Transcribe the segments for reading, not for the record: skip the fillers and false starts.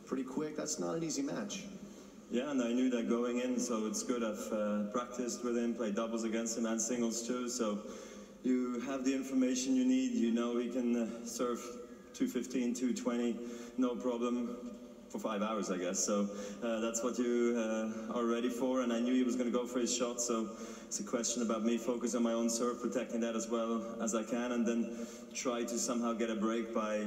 pretty quick. That's not an easy match. Yeah, and I knew that going in, so it's good. I've practiced with him, played doubles against him and singles too, so you have the information you need. You know he can serve 215, 220, no problem, for 5 hours, I guess. So that's what you are ready for, and I knew he was going to go for his shot, so it's a question about me focusing on my own serve, protecting that as well as I can, and then try to somehow get a break by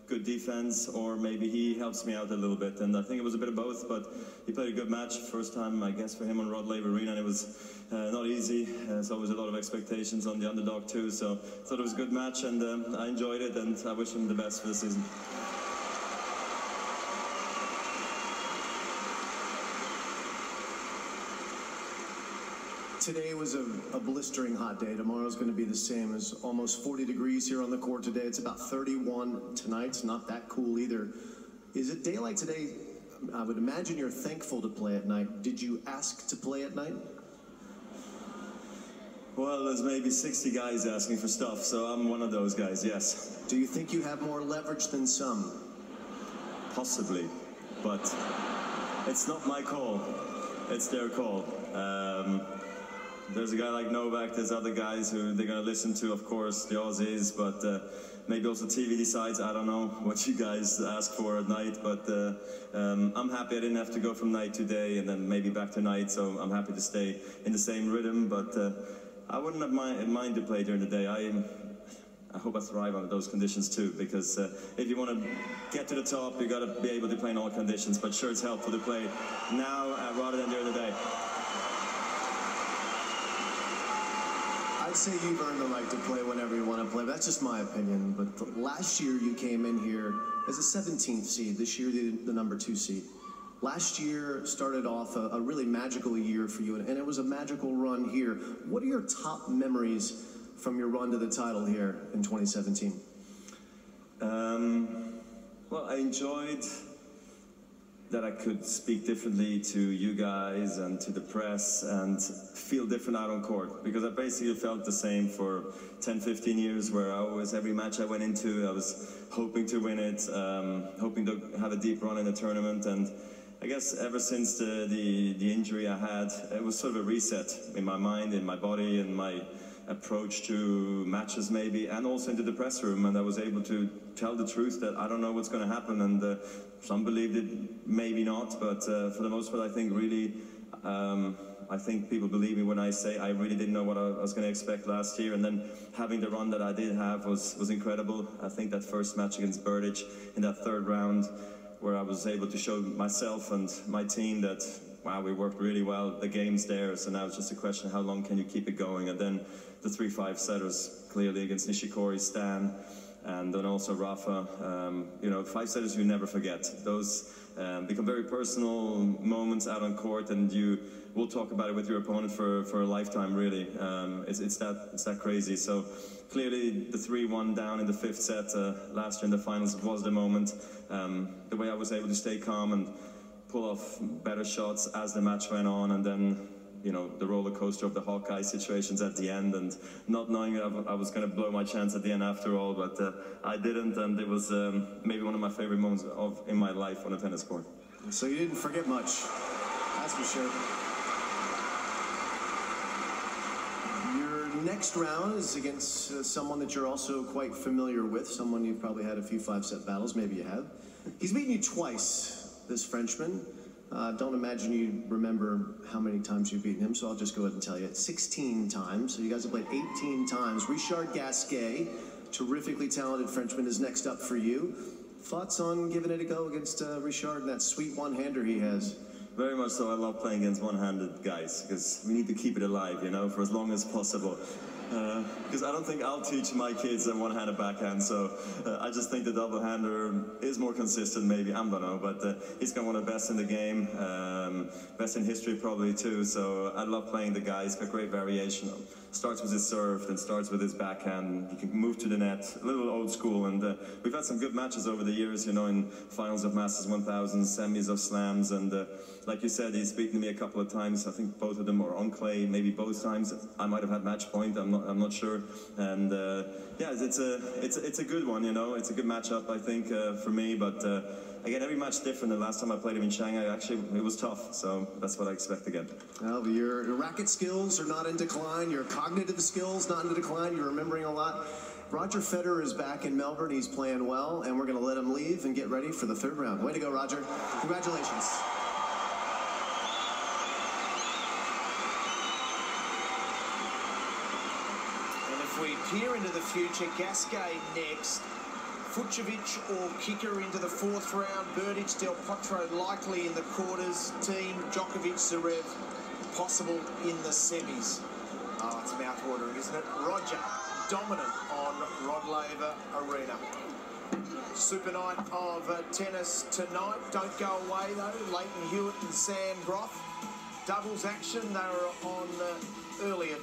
good defense, or maybe he helps me out a little bit. And I think it was a bit of both, but he played a good match. First time, I guess, for him on Rod Laver Arena, and it was not easy. There's always a lot of expectations on the underdog too, so I thought it was a good match, and I enjoyed it, and I wish him the best for the season. Today was a blistering hot day. Tomorrow's going to be the same. It's almost 40 degrees here on the court today. It's about 31 tonight. It's not that cool either. Is it daylight today? I would imagine you're thankful to play at night. Did you ask to play at night? Well, there's maybe 60 guys asking for stuff, so I'm one of those guys, yes. Do you think you have more leverage than some? Possibly, but it's not my call. It's their call. There's a guy like Novak, there's other guys who they're going to listen to, of course, the Aussies, but maybe also TV decides. I don't know what you guys ask for at night, but I'm happy I didn't have to go from night to day and then maybe back to night, so I'm happy to stay in the same rhythm, but I wouldn't have mind to play during the day. I hope I thrive under those conditions too, because if you want to get to the top, you got to be able to play in all conditions, but sure, it's helpful to play now rather than during the day. I'd say you've earned the right to play whenever you want to play, but that's just my opinion. But last year you came in here as a 17th seed, this year the number 2 seed. Last year started off a really magical year for you, and it was a magical run here. What are your top memories from your run to the title here in 2017? Well, I enjoyed that I could speak differently to you guys and to the press and feel different out on court, because I basically felt the same for 10, 15 years, where I always, every match I went into, I was hoping to win it, hoping to have a deep run in the tournament, and I guess ever since the injury I had, it was sort of a reset in my mind, in my body, and my approach to matches maybe, and also into the press room, and I was able to tell the truth that I don't know what's going to happen, and some believed it, maybe not, but for the most part I think really, I think people believe me when I say I really didn't know what I was going to expect last year, and then having the run that I did have was incredible. I think that first match against Berdych in that 3rd round, where I was able to show myself and my team that, wow, we worked really well, the game's there, so now it's just a question of how long can you keep it going. And then the 3-5 setters, clearly against Nishikori, Stan, and then also Rafa, you know, 5 setters you never forget. Those become very personal moments out on court, and you will talk about it with your opponent for a lifetime, really. It's that crazy. So clearly the 3-1 down in the 5th set last year in the finals was the moment. The way I was able to stay calm and pull off better shots as the match went on, and then, you know, the roller coaster of the Hawkeye situations at the end, and not knowing that I was going to blow my chance at the end after all, but I didn't, and it was maybe one of my favorite moments in my life on a tennis court. So you didn't forget much, that's for sure. Your next round is against someone that you're also quite familiar with, someone you've probably had a few 5-set battles, maybe you have. He's beaten you twice, this Frenchman. Don't imagine you remember how many times you've beaten him, so I'll just go ahead and tell you. 16 times, so you guys have played 18 times. Richard Gasquet, terrifically talented Frenchman, is next up for you. Thoughts on giving it a go against Richard and that sweet one-hander he has? Very much so. I love playing against one-handed guys, because we need to keep it alive, you know, for as long as possible. Because I don't think I'll teach my kids a one-handed backhand, so I just think the double-hander is more consistent, maybe, I don't know, but he's got one of the best in the game, best in history probably too, so I love playing the guy. He's got great variation. Starts with his serve, then starts with his backhand. He can move to the net, a little old school, and we've had some good matches over the years, you know, in finals of Masters 1000, semis of slams, and like you said, he's beaten me a couple of times. I think both of them are on clay, maybe both times. I might have had match point, I'm not sure, and yeah, it's a good one, you know. It's a good matchup, I think, for me, but again, every match different. The last time I played him in Shanghai, actually, it was tough. So that's what I expect again. Well, your racket skills are not in decline. Your cognitive skills not in decline. You're remembering a lot. Roger Federer is back in Melbourne. He's playing well, and we're going to let him leave and get ready for the third round. Way to go, Roger. Congratulations. And if we peer into the future, Gasquet next. Fucsovics or Kicker into the fourth round. Berdych, Del Potro likely in the quarters. Team Djokovic, Zverev possible in the semis. Oh, it's mouth-watering, isn't it? Roger, dominant on Rod Laver Arena. Super night of tennis tonight. Don't go away, though. Leighton Hewitt and Sam Groth. Doubles action. They were on earlier